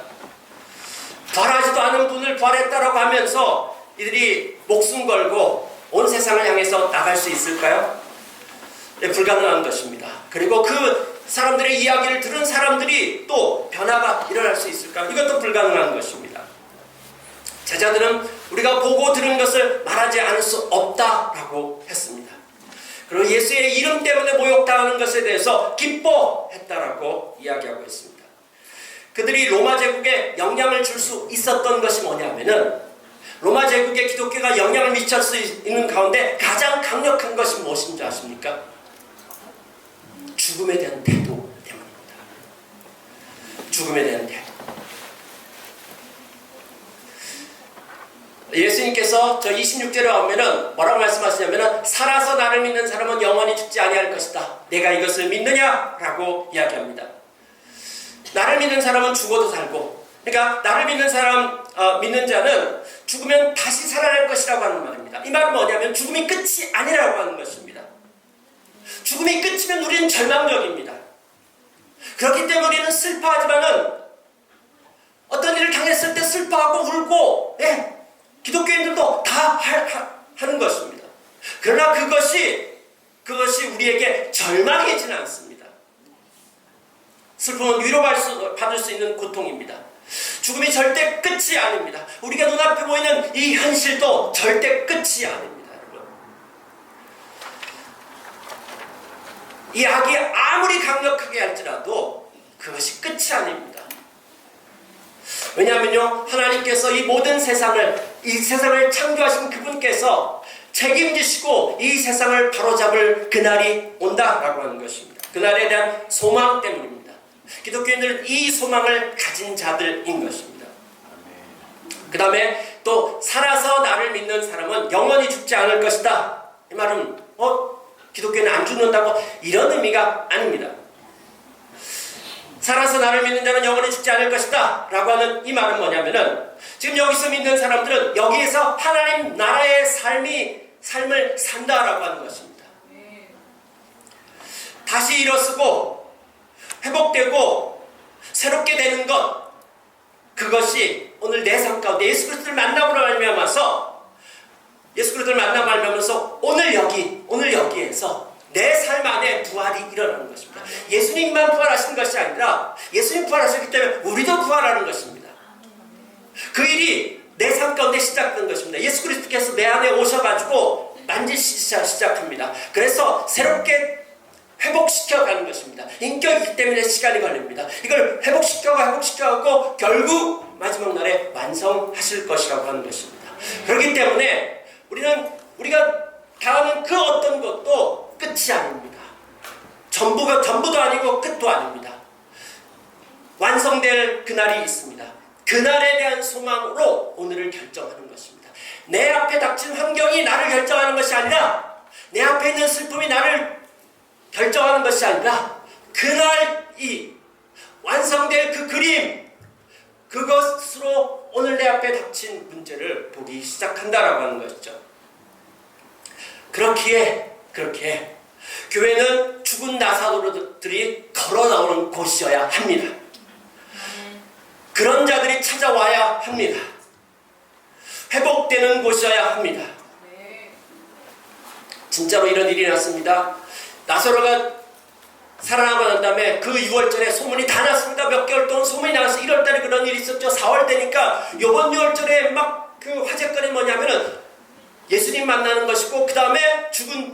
부활하지도 않은 분을 부활했다라고 하면서 이들이 목숨 걸고 온 세상을 향해서 나갈 수 있을까요? 네, 불가능한 것입니다. 그리고 그 사람들의 이야기를 들은 사람들이 또 변화가 일어날 수 있을까? 이것도 불가능한 것입니다. 제자들은 우리가 보고 들은 것을 말하지 않을 수 없다라고 했습니다. 그리고 예수의 이름 때문에 모욕당하는 것에 대해서 기뻐했다라고 이야기하고 있습니다. 그들이 로마 제국에 영향을 줄 수 있었던 것이 뭐냐면은, 로마 제국에 기독교가 영향을 미칠 수 있는 가운데 가장 강력한 것이 무엇인지 아십니까? 죽음에 대한 태도 때문입니다. 죽음에 대한 태도. 예수님께서 저 26절에 보면은 뭐라고 말씀하시냐면은, 살아서 나를 믿는 사람은 영원히 죽지 아니할 것이다. 내가 이것을 믿느냐? 라고 이야기합니다. 나를 믿는 사람은 죽어도 살고, 그러니까 나를 믿는 사람, 믿는 자는 죽으면 다시 살아날 것이라고 하는 말입니다. 이 말은 뭐냐면 죽음이 끝이 아니라고 하는 것입니다. 죽음이 끝이면 우리는 절망적입니다. 그렇기 때문에 우리는 슬퍼하지만은 어떤 일을 당했을 때 슬퍼하고 울고, 기독교인들도 다 하는 것입니다. 그러나 그것이 우리에게 절망이지는 않습니다. 슬픔은 위로받을 수 있는 고통입니다. 죽음이 절대 끝이 아닙니다. 우리가 눈앞에 보이는 이 현실도 절대 끝이 아닙니다. 여러분, 이 악이 아무리 강력하게 할지라도 그것이 끝이 아닙니다. 왜냐하면요, 하나님께서 이 모든 이 세상을 창조하신 그분께서 책임지시고 이 세상을 바로잡을 그날이 온다라고 하는 것입니다. 그날에 대한 소망 때문입니다. 기독교인들은 이 소망을 가진 자들인 것입니다. 그 다음에 또 살아서 나를 믿는 사람은 영원히 죽지 않을 것이다. 이 말은 기독교인은 안 죽는다고 이런 의미가 아닙니다. 살아서 나를 믿는 자는 영원히 죽지 않을 것이다 라고 하는 이 말은 뭐냐면은, 지금 여기서 믿는 사람들은 여기에서 하나님 나라의 삶을 산다라고 하는 것입니다. 다시 일어서고 회복되고 새롭게 되는 것, 그것이 오늘 내 삶 가운데 예수 그리스도를 만남으로 말미암아서 예수 그리스도를 만남으로 말미암아서 오늘 여기에서 내 삶 안에 부활이 일어나는 것입니다. 예수님만 부활하신 것이 아니라 예수님 부활하셨기 때문에 우리도 부활하는 것입니다. 그 일이 내 삶 가운데 시작된 것입니다. 예수 그리스도께서 내 안에 오셔가지고 만지시기 시작합니다. 그래서 새롭게 회복시켜가는 것입니다. 인격이기 때문에 시간이 걸립니다. 이걸 회복시켜가고 결국 마지막 날에 완성하실 것이라고 하는 것입니다. 그렇기 때문에 우리가 당하는 그 어떤 것도 끝이 아닙니다. 전부도 아니고 끝도 아닙니다. 완성될 그날이 있습니다. 그날에 대한 소망으로 오늘을 결정하는 것입니다. 내 앞에 닥친 환경이 나를 결정하는 것이 아니라, 내 앞에 있는 슬픔이 나를 결정하는 것이 아니라, 그날이 완성될 그 그림, 그것으로 오늘 내 앞에 닥친 문제를 보기 시작한다라고 하는 것이죠. 그렇기에 교회는 죽은 나사로들이 걸어 나오는 곳이어야 합니다. 그런 자들이 찾아와야 합니다. 회복되는 곳이어야 합니다. 진짜로 이런 일이 났습니다. 나사로가 살아나고 난 다음에 그 6월절에 소문이 다 났습니다. 몇 개월 동안 소문이 나서 1월달에 그런 일이 있었죠. 4월 되니까 이번 6월절에 막 그 화제거리 뭐냐면은 예수님 만나는 것이고, 그 다음에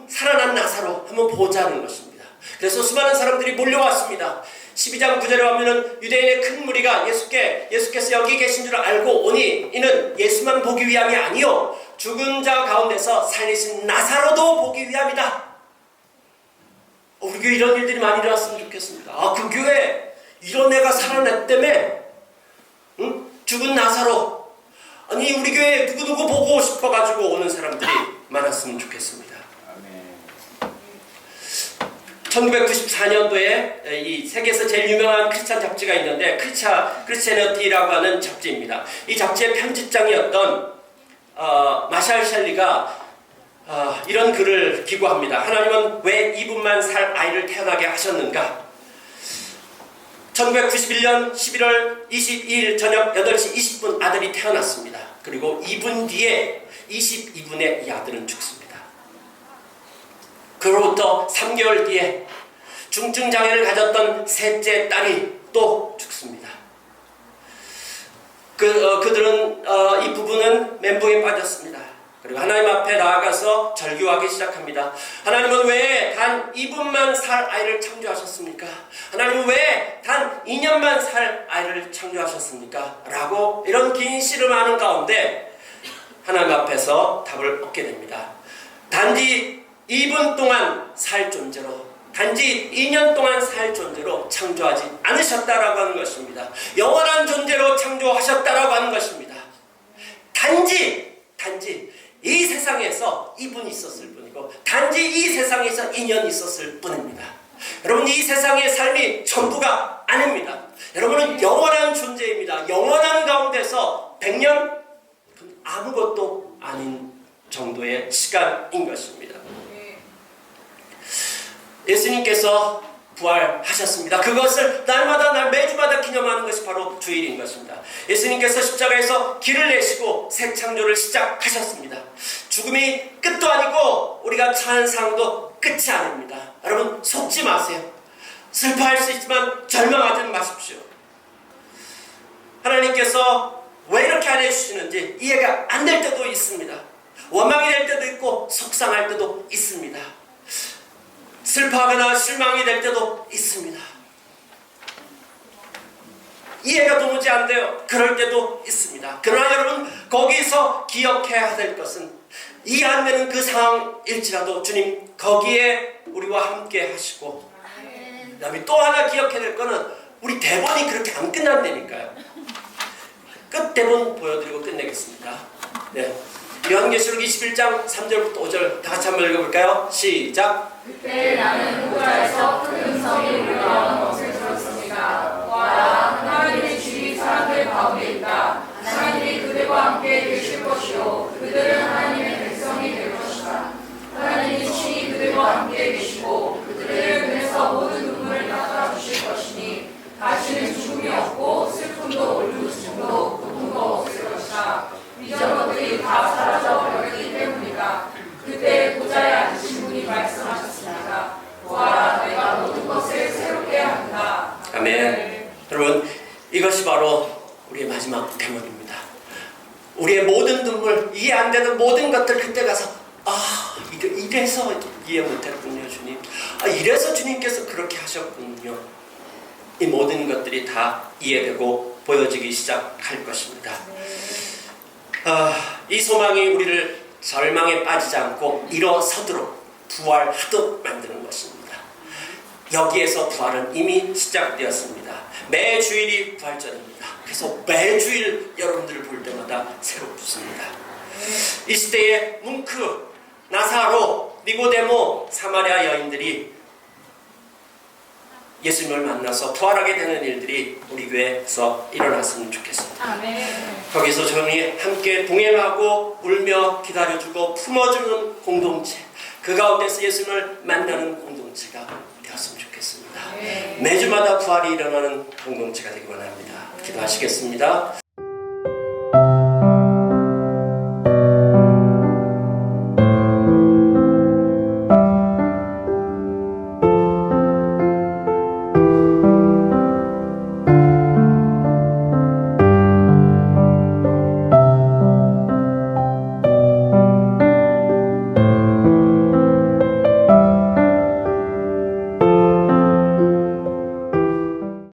살아난 나사로 한번 보자는 것입니다. 그래서 수많은 사람들이 몰려왔습니다. 12장 9절에 보면은 유대인의 큰 무리가 예수께서 여기 계신 줄 알고 오니 이는 예수만 보기 위함이 아니요 죽은 자 가운데서 살리신 나사로도 보기 위함이다. 우리 교회 이런 일들이 많이 일어났으면 좋겠습니다. 그 교회 이런 애가 살아났다며, 죽은 나사로, 아니 우리 교회 누구누구 보고 싶어가지고 오는 사람들이 많았으면 좋겠습니다. 1994년도에 이 세계에서 제일 유명한 크리스찬 잡지가 있는데 크리스채너티라고 하는 잡지입니다. 이 잡지의 편집장이었던 마샬 셸리가 이런 글을 기고합니다. 하나님은 왜 이분만 살 아이를 태어나게 하셨는가? 1991년 11월 22일 저녁 8시 20분 아들이 태어났습니다. 그리고 2분 뒤에 22분에 이 아들은 죽습니다. 그로부터 3개월 뒤에 중증장애를 가졌던 셋째 딸이 또 죽습니다. 그들은 이 부부는 멘붕에 빠졌습니다. 그리고 하나님 앞에 나아가서 절규하기 시작합니다. 하나님은 왜 단 2분만 살 아이를 창조하셨습니까? 하나님은 왜 단 2년만 살 아이를 창조하셨습니까? 라고 이런 긴 씨름하는 가운데 하나님 앞에서 답을 얻게 됩니다. 단지 2분 동안 살 존재로, 단지 2년 동안 살 존재로 창조하지 않으셨다라고 하는 것입니다. 영원한 존재로 창조하셨다라고 하는 것입니다. 단지 이 세상에서 2분 있었을 뿐이고, 단지 이 세상에서 2년 있었을 뿐입니다. 여러분, 이 세상의 삶이 전부가 아닙니다. 여러분은 영원한 존재입니다. 영원한 가운데서 100년? 아무것도 아닌 정도의 시간인 것입니다. 예수님께서 부활하셨습니다. 그것을 매주마다 기념하는 것이 바로 주일인 것입니다. 예수님께서 십자가에서 길을 내시고 새 창조를 시작하셨습니다. 죽음이 끝도 아니고 우리가 처한 상도 끝이 아닙니다. 여러분, 속지 마세요. 슬퍼할 수 있지만 절망하지 마십시오. 하나님께서 왜 이렇게 안 해주시는지 이해가 안 될 때도 있습니다. 원망이 될 때도 있고 속상할 때도 있습니다. 슬퍼하거나 실망이 될 때도 있습니다. 이해가 도무지 안 돼요. 그럴 때도 있습니다. 그러나 여러분, 거기서 기억해야 될 것은 이해 안 되는 그 상황일지라도 주님 거기에 우리와 함께 하시고, 그 다음에 또 하나 기억해야 될 거는 우리 대본이 그렇게 안 끝난다니까요. 끝 대본 보여드리고 끝내겠습니다. 네. 요한계시록 21장 3절부터 5절 다 같이 한번 읽어볼까요? 시작! 그때 나는 보좌에서 큰 음성이 울려오는 것을 들었습니다. 보아라, 하나님의 주의 사람들 가운데 있다. 하나님이 그들과 함께 계실 것이요 그들은 하나님의 백성이 될 것이다. 하나님이 친히 그들과 함께 계시고 그들을 눈에서 우리의 마지막 대목입니다. 우리의 모든 눈물, 이해 안 되는 모든 것들 그때 가서 이래서 이해 못했군요 주님. 이래서 주님께서 그렇게 하셨군요. 이 모든 것들이 다 이해되고 보여지기 시작할 것입니다. 이 소망이 우리를 절망에 빠지지 않고 일어서도록 부활하도록 만드는 것입니다. 여기에서 부활은 이미 시작되었습니다. 매주일이 부활절입니다. 그래서 매주일 여러분들을 볼 때마다 새롭습니다. 이 시대에 뭉크, 나사로, 니고데모, 사마리아 여인들이 예수님을 만나서 부활하게 되는 일들이 우리 교회에서 일어났으면 좋겠습니다. 아멘. 거기서 저희 함께 동행하고 울며 기다려주고 품어주는 공동체, 그 가운데서 예수님을 만나는 공동체가 되었으면 좋겠습니다. 매주마다 부활이 일어나는 공동체가 되기 원합니다. 기도하시겠습니다.